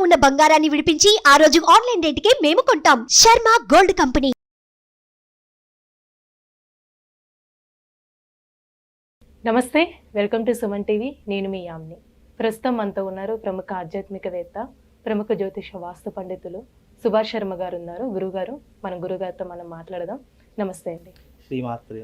ఉన్న బంగారాన్ని విడిపించి ఆ రోజు ఆన్లైన్ రేటుకే మేము కొంటాం. Sharma gold company. నమస్తే, వెల్కమ్ టు సుమన్ టీవీ. నేను మీ యామ్ని. ప్రస్తుతం మనతో ఉన్నారు ప్రముఖ ఆధ్యాత్మికవేత్త, ప్రముఖ జ్యోతిష వాస్తు పండితులు సుభాష్ శర్మ గారు ఉన్నారు. గురుగారు, మన గురుగారితో మనం మాట్లాడదాం. నమస్తే అండి. శ్రీమాత్రి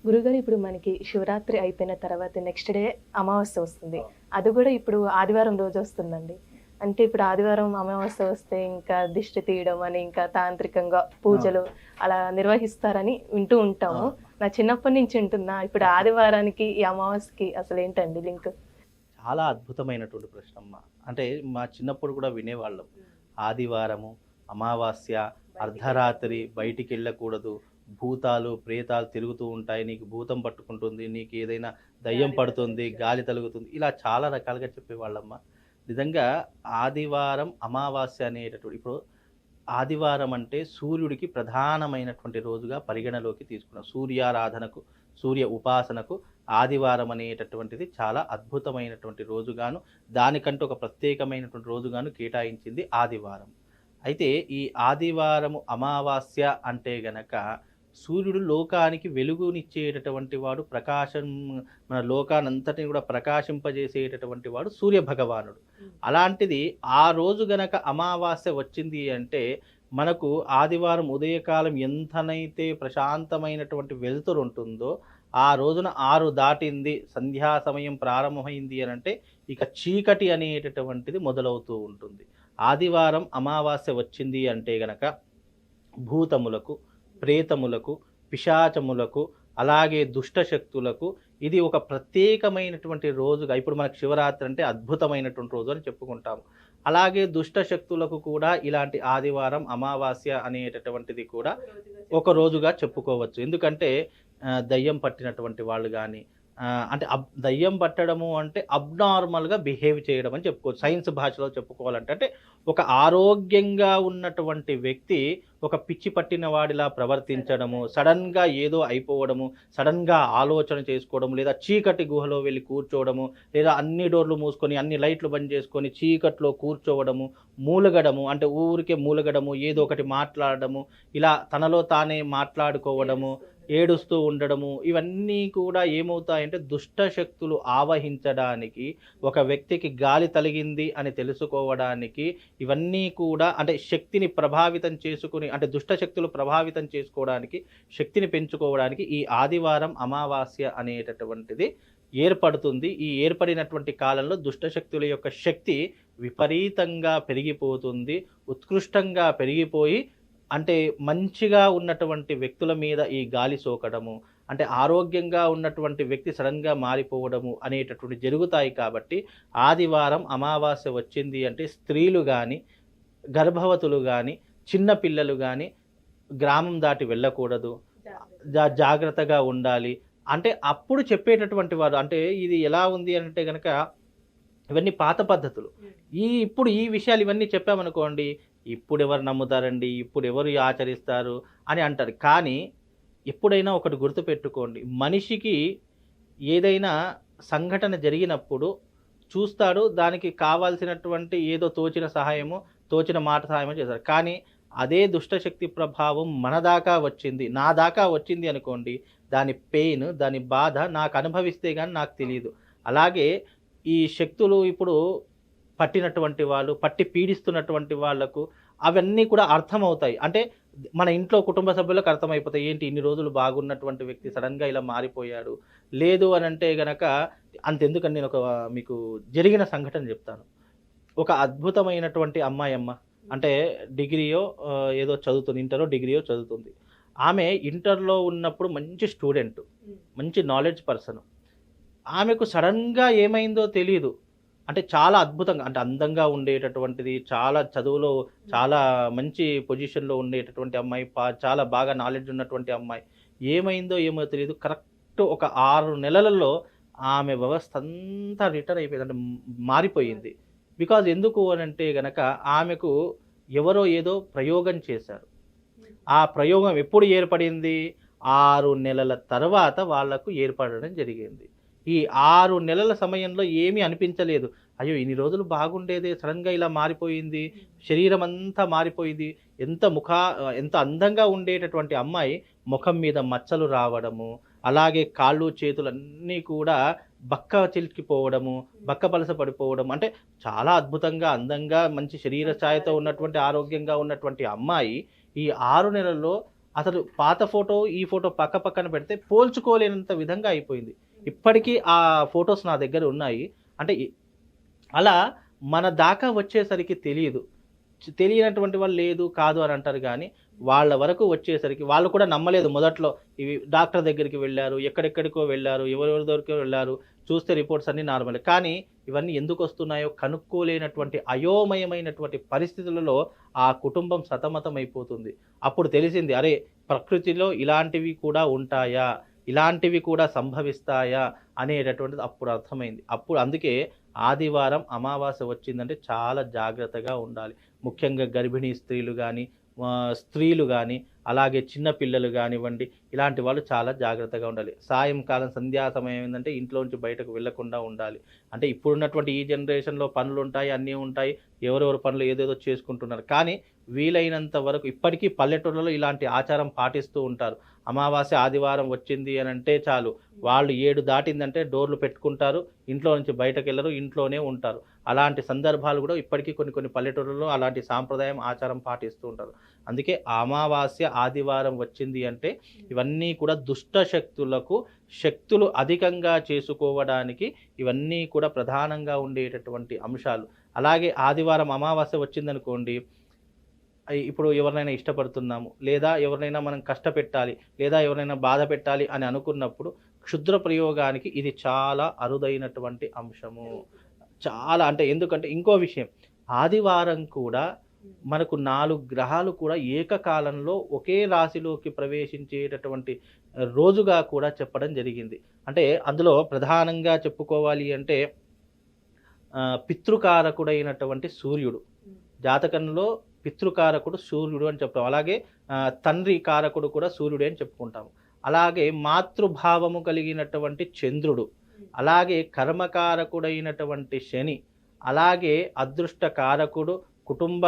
గురుగారు, ఇప్పుడు మనకి శివరాత్రి అయిపోయిన తర్వాత నెక్స్ట్ డే అమావాస్య వస్తుంది. అది కూడా ఇప్పుడు ఆదివారం రోజు వస్తుందండి. అంటే ఇప్పుడు ఆదివారం అమావాస్య వస్తే ఇంకా దిష్టి తీయడం అని, ఇంకా తాంత్రికంగా పూజలు అలా నిర్వహిస్తారని వింటూ ఉంటాము. నా చిన్నప్పటి నుంచి వింటున్నా. ఇప్పుడు ఆదివారానికి ఈ అమావాస్యకి అసలు ఏంటండి లింక్? చాలా అద్భుతమైనటువంటి ప్రశ్న అమ్మ. అంటే మా చిన్నప్పుడు కూడా వినేవాళ్ళం, ఆదివారము అమావాస్య అర్ధరాత్రి బయటికి వెళ్ళకూడదు, భూతాలు ప్రేతాలు తిరుగుతూ ఉంటాయి, నీకు భూతం పట్టుకుంటుంది, నీకు ఏదైనా దయ్యం పడుతుంది, గాలి తలుగుతుంది, ఇలా చాలా రకాలుగా చెప్పేవాళ్ళమ్మ. నిజంగా ఆదివారం అమావాస్య అనేటటువంటి, ఇప్పుడు ఆదివారం అంటే సూర్యుడికి ప్రధానమైనటువంటి రోజుగా పరిగణలోకి తీసుకున్నాం. సూర్యారాధనకు, సూర్య ఉపాసనకు ఆదివారం అనేటటువంటిది చాలా అద్భుతమైనటువంటి రోజుగాను, దానికంటూ ఒక ప్రత్యేకమైనటువంటి రోజుగాను కేటాయించింది ఆదివారం. అయితే ఈ ఆదివారము అమావాస్య అంటే గనక సూర్యుడు లోకానికి వెలుగునిచ్చేటటువంటి వాడు, ప్రకాశం, మన లోకానంతటిని కూడా ప్రకాశింపజేసేటటువంటి వాడు సూర్య భగవానుడు. అలాంటిది ఆ రోజు గనక అమావాస్య వచ్చింది అంటే మనకు ఆదివారం ఉదయకాలం ఎంతనైతే ప్రశాంతమైనటువంటి వెలుతురు ఉంటుందో, ఆ రోజున 6 దాటింది, సంధ్యా సమయం ప్రారంభమైంది అని అంటే ఇక చీకటి అనేటటువంటిది మొదలవుతూ ఉంటుంది. ఆదివారం అమావాస్య వచ్చింది అంటే గనక భూతములకు, ప్రేతములకు, పిశాచములకు, అలాగే దుష్టశక్తులకు ఇది ఒక ప్రత్యేకమైనటువంటి రోజుగా, ఇప్పుడు మనకు శివరాత్రి అంటే అద్భుతమైనటువంటి రోజు అని చెప్పుకుంటాము. అలాగే దుష్టశక్తులకు కూడా ఇలాంటి ఆదివారం అమావాస్య అనేటటువంటిది కూడా ఒక రోజుగా చెప్పుకోవచ్చు. ఎందుకంటే దయ్యం పట్టినటువంటి వాళ్ళు కానీ, అంటే దయ్యం పట్టడము అంటే అబ్నార్మల్గా బిహేవ్ చేయడం అని చెప్పుకోవచ్చు. సైన్స్ భాషలో చెప్పుకోవాలంటే, అంటే ఒక ఆరోగ్యంగా ఉన్నటువంటి వ్యక్తి ఒక పిచ్చి పట్టిన వాడిలా ప్రవర్తించడము, సడన్గా ఏదో అయిపోవడము, సడన్గా ఆలోచన చేసుకోవడము, లేదా చీకటి గుహలో వెళ్ళి కూర్చోవడము, లేదా అన్ని డోర్లు మూసుకొని అన్ని లైట్లు బంద్ చేసుకొని చీకట్లో కూర్చోవడము, మూలగడము, అంటే ఊరికే మూలగడము, ఏదో ఒకటి మాట్లాడడము, ఇలా తనలో తానే మాట్లాడుకోవడము, ఏడుస్తూ ఉండడము, ఇవన్నీ కూడా ఏమవుతాయంటే దుష్ట శక్తులు ఆవహించడానికి, ఒక వ్యక్తికి గాలి తలిగింది అని తెలుసుకోవడానికి, ఇవన్నీ కూడా అంటే శక్తిని ప్రభావితం చేసుకుని, అంటే దుష్ట శక్తులు ప్రభావితం చేసుకోవడానికి, శక్తిని పెంచుకోవడానికి ఈ ఆదివారం అమావాస్య అనేటటువంటిది ఏర్పడుతుంది. ఈ ఏర్పడినటువంటి కాలంలో దుష్టశక్తుల యొక్క శక్తి విపరీతంగా పెరిగిపోతుంది, ఉత్కృష్టంగా పెరిగిపోయి, అంటే మంచిగా ఉన్నటువంటి వ్యక్తుల మీద ఈ గాలి సోకడము, అంటే ఆరోగ్యంగా ఉన్నటువంటి వ్యక్తి సడన్గా మారిపోవడము అనేటటువంటి జరుగుతాయి. కాబట్టి ఆదివారం అమావాస్య వచ్చింది అంటే స్త్రీలు కానీ, గర్భవతులు కానీ, చిన్న పిల్లలు కానీ గ్రామం దాటి వెళ్ళకూడదు, జాగ్రత్తగా ఉండాలి. అంటే అప్పుడు చెప్పేటటువంటి వారు, అంటే ఇది ఎలా ఉంది అంటే కనుక ఇవన్నీ పాత పద్ధతులు. ఇప్పుడు ఈ విషయాలు ఇవన్నీ చెప్పామనుకోండి, ఇప్పుడు ఎవరు నమ్ముతారండి, ఇప్పుడు ఎవరు ఆచరిస్తారు అని అంటారు. కానీ ఎప్పుడైనా ఒకటి గుర్తుపెట్టుకోండి, మనిషికి ఏదైనా సంఘటన జరిగినప్పుడు చూస్తాడు, దానికి కావాల్సినటువంటి ఏదో తోచిన సహాయము, తోచిన మాట సహాయము చేస్తారు. కానీ అదే దుష్టశక్తి ప్రభావం మన దాకా వచ్చింది, నా దాకా వచ్చింది అనుకోండి, దాని పెయిన్, దాని బాధ నాకు అనుభవిస్తే కానీ నాకు తెలియదు. అలాగే ఈ శక్తులు ఇప్పుడు పట్టినటువంటి వాళ్ళు, పట్టి పీడిస్తున్నటువంటి వాళ్లకు అవన్నీ కూడా అర్థమవుతాయి. అంటే మన ఇంట్లో కుటుంబ సభ్యులకు అర్థమైపోతాయి, ఏంటి ఇన్ని రోజులు బాగున్నటువంటి వ్యక్తి సడన్గా ఇలా మారిపోయాడు. లేదు అని అంటే గనక, అంతెందుకని నేను మీకు జరిగిన సంఘటన చెప్తాను. ఒక అద్భుతమైనటువంటి అమ్మాయి అంటే డిగ్రీయో ఏదో చదువుతుంది, ఇంటరో డిగ్రీయో చదువుతుంది. ఆమె ఇంటర్లో ఉన్నప్పుడు మంచి స్టూడెంట్, మంచి నాలెడ్జ్ పర్సన్. ఆమెకు సడన్గా ఏమైందో తెలియదు. అంటే చాలా అద్భుతంగా, అంటే అందంగా ఉండేటటువంటిది, చాలా చదువులో చాలా మంచి పొజిషన్లో ఉండేటటువంటి అమ్మాయి, చాలా బాగా నాలెడ్జ్ ఉన్నటువంటి అమ్మాయి. ఏమైందో ఏమో తెలియదు, కరెక్ట్ ఒక 6 నెలలలో ఆమె వ్యవస్థ అంతా రిటర్న్ అయిపోయింది, అంటే మారిపోయింది. బికాజ్ ఎందుకు అని అంటే గనక ఆమెకు ఎవరో ఏదో ప్రయోగం చేశారు. ఆ ప్రయోగం ఎప్పుడు ఏర్పడింది? 6 నెలల తర్వాత వాళ్లకు ఏర్పడడం జరిగింది. ఈ 6 నెలల సమయంలో ఏమీ అనిపించలేదు, అయ్యో ఇన్ని రోజులు బాగుండేది, సడన్గా ఇలా మారిపోయింది, శరీరం అంతా మారిపోయింది, ఎంత అందంగా ఉండేటటువంటి అమ్మాయి ముఖం మీద మచ్చలు రావడము, అలాగే కాళ్ళు చేతులన్నీ కూడా బక్క చిలికిపోవడము, బక్క పలస పడిపోవడం, అంటే చాలా అద్భుతంగా అందంగా మంచి శరీర ఛాయతో ఉన్నటువంటి ఆరోగ్యంగా ఉన్నటువంటి అమ్మాయి ఈ 6 నెలల్లో అసలు పాత ఫోటో ఈ ఫోటో పక్క పక్కన పెడితే పోల్చుకోలేనంత విధంగా అయిపోయింది. ఇప్పటికీ ఆ ఫొటోస్ నా దగ్గర ఉన్నాయి. అంటే అలా మన దాకా వచ్చేసరికి తెలియదు. తెలియనటువంటి వాళ్ళు లేదు కాదు అని అంటారు, కానీ వాళ్ళ వరకు వచ్చేసరికి వాళ్ళు కూడా నమ్మలేదు మొదట్లో. ఇవి డాక్టర్ దగ్గరికి వెళ్ళారు, ఎక్కడెక్కడికో వెళ్ళారు, ఎవరెవరి దగ్గరికో వెళ్ళారు, చూస్తే రిపోర్ట్స్ అన్నీ నార్మల్. కానీ ఇవన్నీ ఎందుకు వస్తున్నాయో కనుక్కోలేనటువంటి అయోమయమైనటువంటి పరిస్థితులలో ఆ కుటుంబం సతమతమైపోతుంది. అప్పుడు తెలిసింది, అరే ప్రకృతిలో ఇలాంటివి కూడా ఉంటాయా, ఇలాంటివి కూడా సంభవిస్తాయా అనేటటువంటిది అప్పుడు అర్థమైంది. అప్పుడు అందుకే ఆదివారం అమావాస్య వచ్చిందంటే చాలా జాగ్రత్తగా ఉండాలి. ముఖ్యంగా గర్భిణీ స్త్రీలు కానీ, స్త్రీలు కానీ, అలాగే చిన్న పిల్లలు కానివ్వండి, ఇలాంటి వాళ్ళు చాలా జాగ్రత్తగా ఉండాలి. సాయంకాలం సంధ్యా సమయం ఏంటంటే ఇంట్లోంచి బయటకు వెళ్లకుండా ఉండాలి. అంటే ఇప్పుడున్నటువంటి ఈ జనరేషన్లో పనులు ఉంటాయి, అన్నీ ఉంటాయి, ఎవరెవరు పనులు ఏదేదో చేసుకుంటున్నారు. కానీ వీలైనంత వరకు ఇప్పటికీ పల్లెటూళ్ళలో ఇలాంటి ఆచారం పాటిస్తూ ఉంటారు. అమావాస్య ఆదివారం వచ్చింది అని అంటే చాలు, వాళ్ళు 7 దాటిందంటే డోర్లు పెట్టుకుంటారు, ఇంట్లో నుంచి బయటకు వెళ్ళరు, ఇంట్లోనే ఉంటారు. అలాంటి సందర్భాలు కూడా ఇప్పటికీ కొన్ని పల్లెటూళ్ళలో అలాంటి సాంప్రదాయం ఆచారం పాటిస్తూ ఉంటారు. అందుకే అమావాస్య ఆదివారం వచ్చింది అంటే ఇవన్నీ కూడా దుష్ట శక్తులు అధికంగా చేసుకోవడానికి ఇవన్నీ కూడా ప్రధానంగా ఉండేటటువంటి అంశాలు. అలాగే ఆదివారం అమావాస్య వచ్చిందనుకోండి, ఇప్పుడు ఎవరినైనా ఇష్టపడుతున్నాము, లేదా ఎవరినైనా మనం కష్టపెట్టాలి, లేదా ఎవరినైనా బాధ పెట్టాలి అని అనుకున్నప్పుడు క్షుద్ర ప్రయోగానికి ఇది చాలా అరుదైనటువంటి అంశము. చాలా అంటే ఎందుకంటే ఇంకో విషయం, ఆదివారం కూడా మనకు 4 గ్రహాలు కూడా ఏకకాలంలో ఒకే రాశిలోకి ప్రవేశించేటటువంటి రోజుగా కూడా చెప్పడం జరిగింది. అంటే అందులో ప్రధానంగా చెప్పుకోవాలి అంటే పితృకారకుడైనటువంటి సూర్యుడు, జాతకంలో పితృకారకుడు సూర్యుడు అని చెప్తాం. అలాగే తండ్రి కారకుడు కూడా సూర్యుడే అని చెప్పుకుంటాము. అలాగే మాతృభావము కలిగినటువంటి చంద్రుడు, అలాగే కర్మకారకుడైనటువంటి శని, అలాగే అదృష్ట కారకుడు, కుటుంబ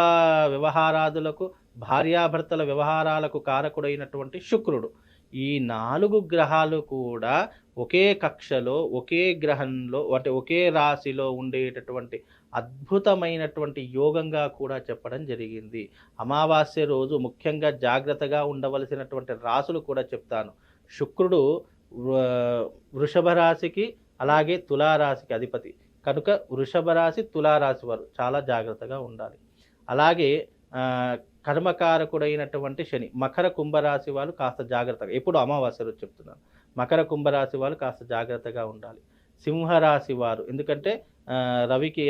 వ్యవహారాదులకు, భార్యాభర్తల వ్యవహారాలకు కారకుడైనటువంటి శుక్రుడు. ఈ 4 గ్రహాలు కూడా ఒకే కక్షలో, ఒకే గ్రహంలో, అంటే ఒకే రాశిలో ఉండేటటువంటి అద్భుతమైనటువంటి యోగంగా కూడా చెప్పడం జరిగింది. అమావాస్య రోజు ముఖ్యంగా జాగ్రత్తగా ఉండవలసినటువంటి రాశులు కూడా చెప్తాను. శుక్రుడు వృషభ రాశికి, అలాగే తులారాశికి అధిపతి కనుక వృషభ రాశి, తులారాశి వారు చాలా జాగ్రత్తగా ఉండాలి. అలాగే కర్మకారకుడైనటువంటి శని, మకర కుంభరాశి వాళ్ళు కాస్త జాగ్రత్తగా, ఎప్పుడు అమావాస్య రోజు చెప్తున్నాను, మకర కుంభరాశి వాళ్ళు కాస్త జాగ్రత్తగా ఉండాలి. సింహరాశి వారు, ఎందుకంటే రవికి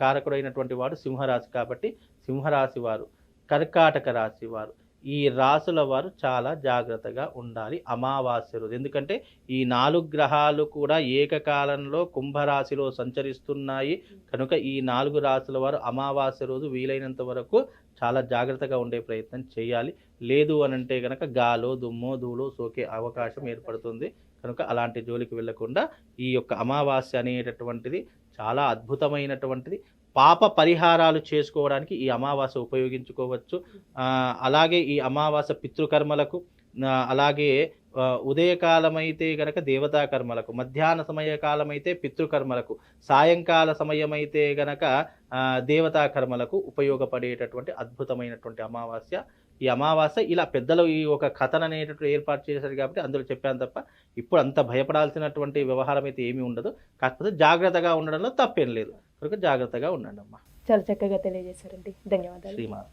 కారకుడైనటువంటి వాడు సింహరాశి కాబట్టి సింహరాశి వారు, కర్కాటక రాశి వారు, ఈ రాశుల వారు చాలా జాగ్రత్తగా ఉండాలి అమావాస్య రోజు. ఎందుకంటే ఈ 4 గ్రహాలు కూడా ఏకకాలంలో కుంభరాశిలో సంచరిస్తున్నాయి కనుక ఈ 4 రాశుల వారు అమావాస్య రోజు వీలైనంత వరకు చాలా జాగ్రత్తగా ఉండే ప్రయత్నం చేయాలి. లేదు అనంటే కనుక గాలో, దుమ్మో, ధూళో సోకే అవకాశం ఏర్పడుతుంది. కనుక అలాంటి జోలికి వెళ్లకుండా ఈ యొక్క అమావాస్య అనేటటువంటిది చాలా అద్భుతమైనటువంటిది. పాప పరిహారాలు చేసుకోవడానికి ఈ అమావాస్య ఉపయోగించుకోవచ్చు. అలాగే ఈ అమావాస్య పితృకర్మలకు, అలాగే ఉదయకాలం అయితే గనక దేవతా కర్మలకు, మధ్యాహ్న సమయకాలం అయితే పితృకర్మలకు, సాయంకాల సమయం అయితే గనక దేవతా కర్మలకు ఉపయోగపడేటటువంటి అద్భుతమైనటువంటి అమావాస్య. ఈ అమావాస్య ఇలా పెద్దలు ఈ ఒక కథను అనేటటువంటి ఏర్పాటు చేశారు కాబట్టి అందులో చెప్పాను తప్ప ఇప్పుడు అంత భయపడాల్సినటువంటి వ్యవహారం అయితే ఏమీ ఉండదు. కాకపోతే జాగ్రత్తగా ఉండడంలో తప్పేం లేదు. కనుక జాగ్రత్తగా ఉండండి అమ్మా. చాలా చక్కగా తెలియజేశారండి. ధన్యవాదాలు. శ్రీమాన్.